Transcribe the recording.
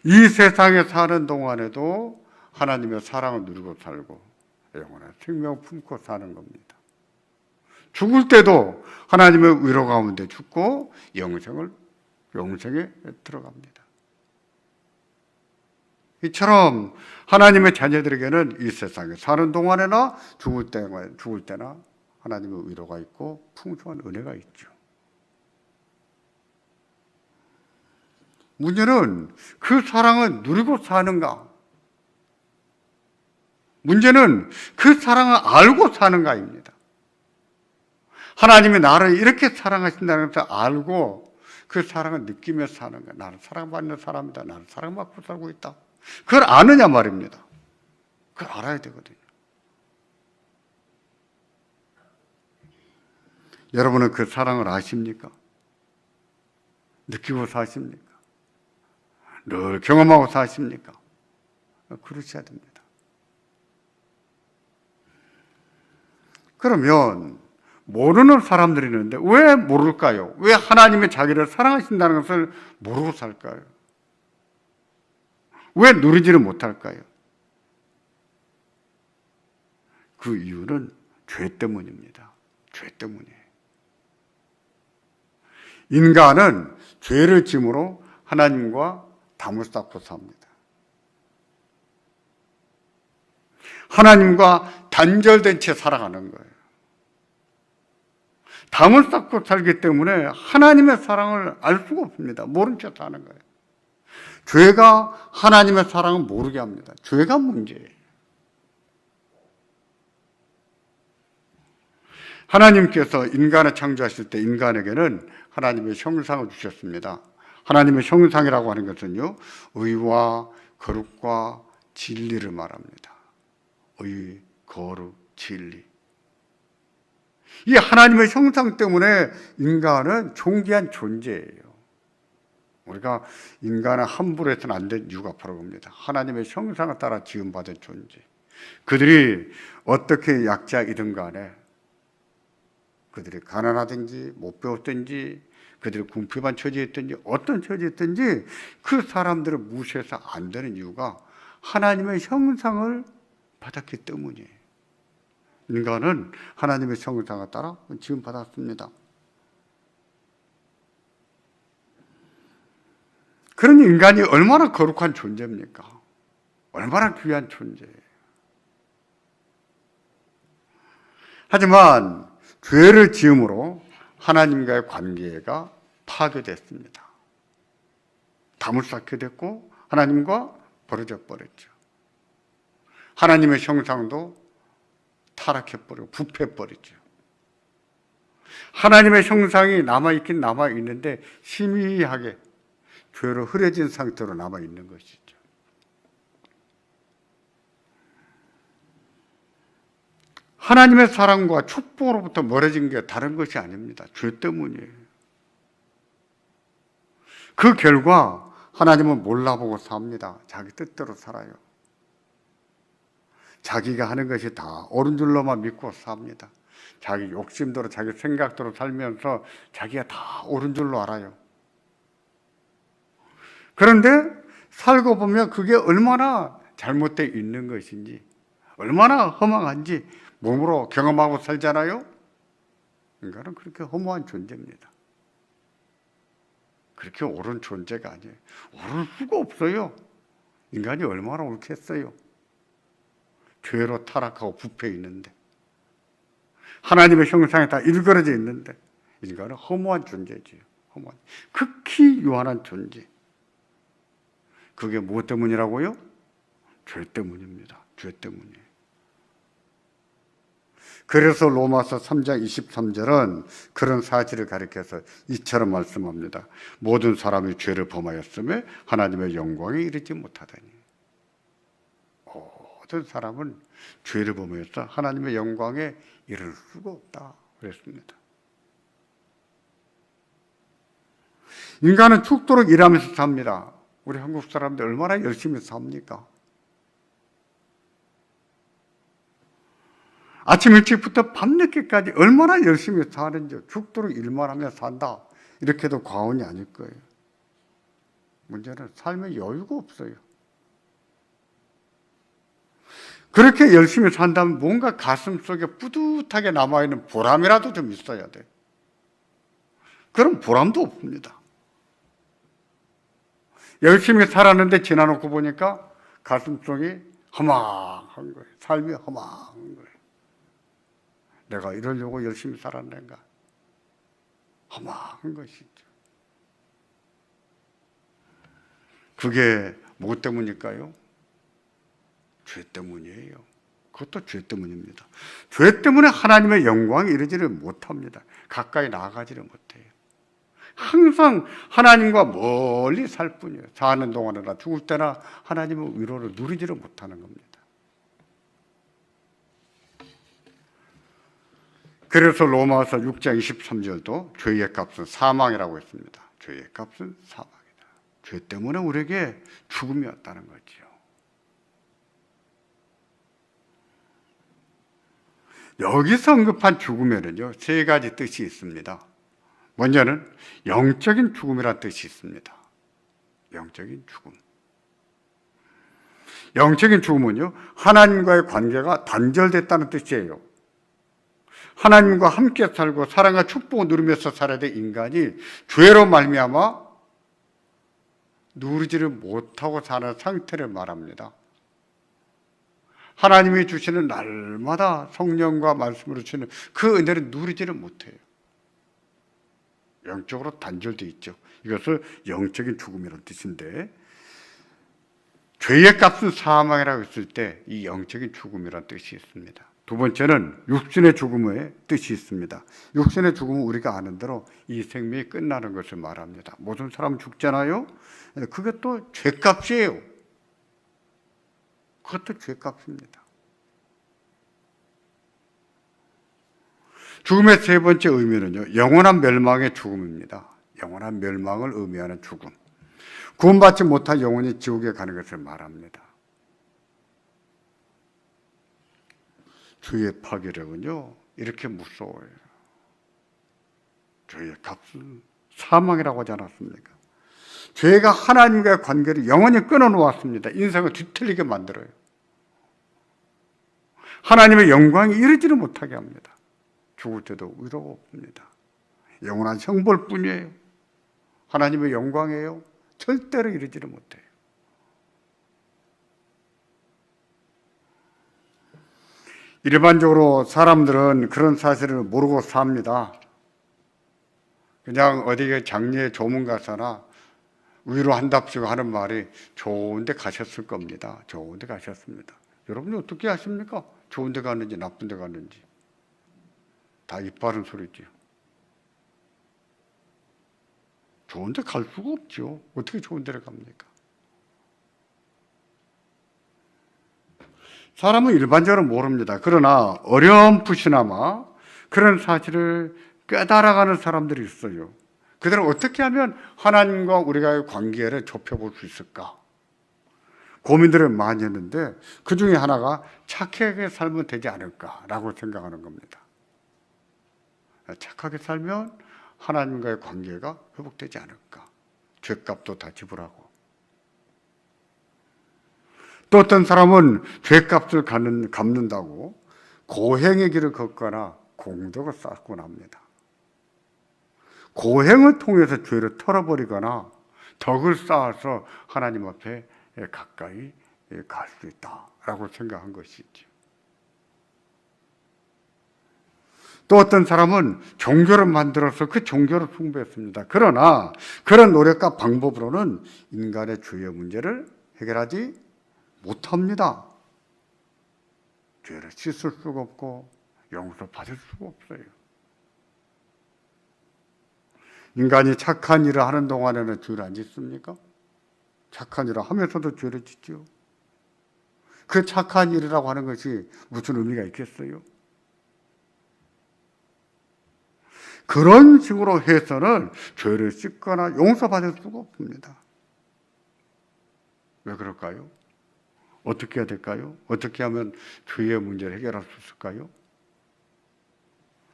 이 세상에 사는 동안에도 하나님의 사랑을 누리고 살고 영원한 생명을 품고 사는 겁니다. 죽을 때도 하나님의 위로 가운데 죽고 영생에 들어갑니다. 이처럼 하나님의 자녀들에게는 이 세상에 사는 동안에나 죽을 때나 하나님의 위로가 있고 풍성한 은혜가 있죠. 문제는 그 사랑을 누리고 사는가? 문제는 그 사랑을 알고 사는가입니다. 하나님이 나를 이렇게 사랑하신다는 것을 알고 그 사랑을 느끼며 사는 거야. 나는 사랑받는 사람이다. 나는 사랑받고 살고 있다. 그걸 아느냐 말입니다. 그걸 알아야 되거든요. 여러분은 그 사랑을 아십니까? 느끼고 사십니까? 늘 경험하고 사십니까? 그러셔야 됩니다. 그러면 모르는 사람들이 있는데 왜 모를까요? 왜 하나님의 자기를 사랑하신다는 것을 모르고 살까요? 왜 누리지를 못할까요? 그 이유는 죄 때문입니다. 죄 때문이에요. 인간은 죄를 짐으로 하나님과 담을 쌓고 삽니다. 하나님과 단절된 채 살아가는 거예요. 담을 쌓고 살기 때문에 하나님의 사랑을 알 수가 없습니다. 모른 채 사는 거예요. 죄가 하나님의 사랑을 모르게 합니다. 죄가 문제예요. 하나님께서 인간을 창조하실 때 인간에게는 하나님의 형상을 주셨습니다. 하나님의 형상이라고 하는 것은요, 의와 거룩과 진리를 말합니다. 의, 거룩, 진리. 이 하나님의 형상 때문에 인간은 존귀한 존재예요. 우리가 인간을 함부로 해서는 안 된 이유가 바로 그겁니다. 하나님의 형상을 따라 지음받은 존재. 그들이 어떻게 약자이든 간에, 그들이 가난하든지 못 배웠든지 그들이 궁핍한 처지에 있든지 어떤 처지에 있든지 그 사람들을 무시해서 안 되는 이유가 하나님의 형상을 받았기 때문이에요. 인간은 하나님의 형상을 따라 지음받았습니다. 그런 인간이 얼마나 거룩한 존재입니까? 얼마나 귀한 존재예요. 하지만 죄를 지음으로 하나님과의 관계가 파괴됐습니다. 담을 쌓게 됐고 하나님과 벌어져 버렸죠. 하나님의 형상도 타락해버리고 부패해버렸죠. 하나님의 형상이 남아있긴 남아있는데 희미하게 죄로 흐려진 상태로 남아있는 것이죠. 하나님의 사랑과 축복으로부터 멀어진 게 다른 것이 아닙니다. 죄 때문이에요. 그 결과 하나님은 몰라보고 삽니다. 자기 뜻대로 살아요. 자기가 하는 것이 다 옳은 줄로만 믿고 삽니다. 자기 욕심대로 자기 생각대로 살면서 자기가 다 옳은 줄로 알아요. 그런데 살고 보면 그게 얼마나 잘못되어 있는 것인지, 얼마나 허망한지 몸으로 경험하고 살잖아요. 인간은 그렇게 허무한 존재입니다. 그렇게 옳은 존재가 아니에요. 옳을 수가 없어요. 인간이 얼마나 옳겠어요. 죄로 타락하고 부패해 있는데, 하나님의 형상에 다 일그러져 있는데 인간은 허무한 존재지요. 허무한, 극히 유한한 존재. 그게 무엇 때문이라고요? 죄 때문입니다. 죄 때문이에요. 그래서 로마서 3장 23절은 그런 사실을 가리켜서 이처럼 말씀합니다. 모든 사람이 죄를 범하였으며 하나님의 영광에 이르지 못하다니. 모든 사람은 죄를 범하여서 하나님의 영광에 이를 수가 없다 그랬습니다. 인간은 죽도록 일하면서 삽니다. 우리 한국 사람들 얼마나 열심히 삽니까? 아침 일찍부터 밤늦게까지 얼마나 열심히 사는지, 죽도록 일만 하며 산다, 이렇게 해도 과언이 아닐 거예요. 문제는 삶에 여유가 없어요. 그렇게 열심히 산다면 뭔가 가슴 속에 뿌듯하게 남아있는 보람이라도 좀 있어야 돼요. 그럼 보람도 없습니다. 열심히 살았는데 지나놓고 보니까 가슴 속이 허망한 거예요. 삶이 허망한 거예요. 내가 이러려고 열심히 살았는가? 허망한 것이죠. 그게 뭐 때문일까요? 죄 때문이에요. 그것도 죄 때문입니다. 죄 때문에 하나님의 영광에 이르지를 못합니다. 가까이 나아가지를 못해요. 항상 하나님과 멀리 살 뿐이에요. 사는 동안이나 죽을 때나 하나님의 위로를 누리지를 못하는 겁니다. 그래서 로마서 6장 23절도 죄의 값은 사망이라고 했습니다. 죄의 값은 사망이다. 죄 때문에 우리에게 죽음이 왔다는 거죠. 여기서 언급한 죽음에는요, 세 가지 뜻이 있습니다. 먼저는 영적인 죽음이라는 뜻이 있습니다. 영적인 죽음. 영적인 죽음은요, 하나님과의 관계가 단절됐다는 뜻이에요. 하나님과 함께 살고 사랑과 축복을 누리면서 살아야 될 인간이 죄로 말미암아 누리지를 못하고 사는 상태를 말합니다. 하나님이 주시는 날마다 성령과 말씀으로 주시는 그 은혜를 누리지를 못해요. 영적으로 단절되어 있죠. 이것을 영적인 죽음이라는 뜻인데, 죄의 값은 사망이라고 했을 때 이 영적인 죽음이라는 뜻이 있습니다. 두 번째는 육신의 죽음의 뜻이 있습니다. 육신의 죽음은 우리가 아는 대로 이 생명이 끝나는 것을 말합니다. 모든 사람은 죽잖아요. 그게 또 죄값이에요. 그것도 죄값입니다. 죽음의 세 번째 의미는요, 영원한 멸망의 죽음입니다. 영원한 멸망을 의미하는 죽음. 구원받지 못한 영혼이 지옥에 가는 것을 말합니다. 죄의 파괴력은요, 이렇게 무서워요. 죄의 값은 사망이라고 하지 않았습니까? 죄가 하나님과의 관계를 영원히 끊어놓았습니다. 인생을 뒤틀리게 만들어요. 하나님의 영광이 이르지를 못하게 합니다. 죽을 때도 위로가 없습니다. 영원한 형벌뿐이에요. 하나님의 영광이에요. 절대로 이르지를 못해요. 일반적으로 사람들은 그런 사실을 모르고 삽니다. 그냥 어디 장례 조문가서나 위로한답시고 하는 말이 좋은 데 가셨을 겁니다. 좋은 데 가셨습니다. 여러분이 어떻게 아십니까? 좋은 데 갔는지 나쁜 데 갔는지. 다 입 바른 소리죠. 좋은 데 갈 수가 없죠. 어떻게 좋은 데를 갑니까? 사람은 일반적으로 모릅니다. 그러나 어렴풋이나마 그런 사실을 깨달아가는 사람들이 있어요. 그들은 어떻게 하면 하나님과 우리가의 관계를 좁혀볼 수 있을까? 고민들을 많이 했는데 그 중에 하나가 착하게 살면 되지 않을까라고 생각하는 겁니다. 착하게 살면 하나님과의 관계가 회복되지 않을까? 죄값도 다 지불하고. 또 어떤 사람은 죄값을 갚는다고 고행의 길을 걷거나 공덕을 쌓곤 합니다. 고행을 통해서 죄를 털어버리거나 덕을 쌓아서 하나님 앞에 가까이 갈 수 있다라고 생각한 것이죠. 또 어떤 사람은 종교를 만들어서 그 종교를 숭배했습니다. 그러나 그런 노력과 방법으로는 인간의 죄의 문제를 해결하지 못합니다. 죄를 씻을 수가 없고 용서받을 수가 없어요. 인간이 착한 일을 하는 동안에는 죄를 안 짓습니까? 착한 일을 하면서도 죄를 짓죠. 그 착한 일이라고 하는 것이 무슨 의미가 있겠어요? 그런 식으로 해서는 죄를 씻거나 용서받을 수가 없습니다. 왜 그럴까요? 어떻게 해야 될까요? 어떻게 하면 죄의 문제를 해결할 수 있을까요?